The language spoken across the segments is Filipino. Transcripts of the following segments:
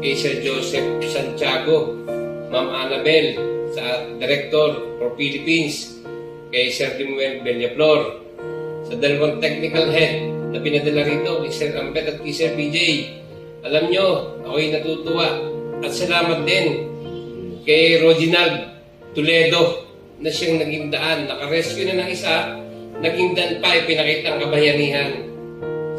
kay Sir Joseph Santiago, Ma'am Annabel, sa Director for Philippines, kay Sir Dimuel Bellaflor, sa dalawang technical head na pinadala rito, kay Sir Ambet at kay Sir PJ. Alam nyo, ako'y natutuwa at salamat din kay Reginald Toledo na siyang naging daan. Nakarescue na ng isa, naging daan pa, pinakita ang kabayanihan.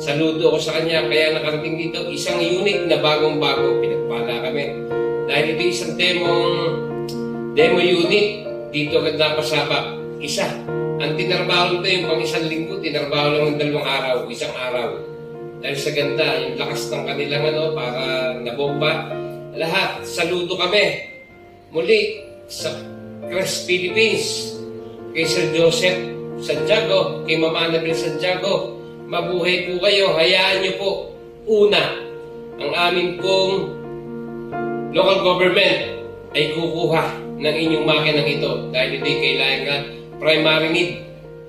Saludo ako sa kanya, kaya nakarating dito isang unit na bagong-bago. Pinagpala kami. Dahil ito isang demo unit, dito agad napasabak. Isa. Ang tinarbaho nito yung pang isang linggo, tinarbaho lang ng 2 araw, isang araw. Dahil sa ganda, yung lakas ng kanilang para nabomba. Lahat, saludo kami. Muli, sa Crest Philippines, kay Sir Joseph Santiago, kay Ma'am Annabel Santiago, mabuhay po kayo. Hayaan niyo po, una, ang amin pong local government ay kukuha ng inyong makinang ito dahil ito'y kailangan primary need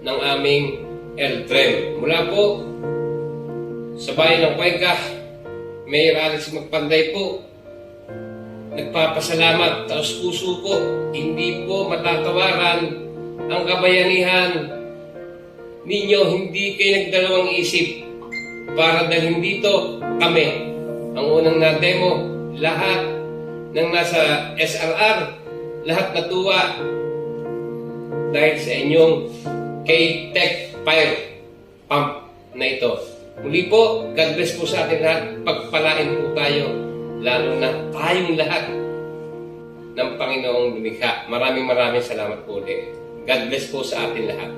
ng aming LTREM. Mula po sa bayan ng Cuenca, Mayor Alex Magpanday po, nagpapasalamat, taos puso po, hindi po matatawaran ang kabayanihan ninyo, hindi kayo nagdalawang isip para dalhin dito kami. Ang unang na-demo, lahat ng nasa SRR, lahat natuwa dahil sa inyong K-Tech Fire Pump na ito. Muli po, God bless po sa atin lahat. Pagpalain po tayo, lalo na tayong lahat ng Panginoong lumikha. Maraming salamat po ulit. God bless po sa atin lahat.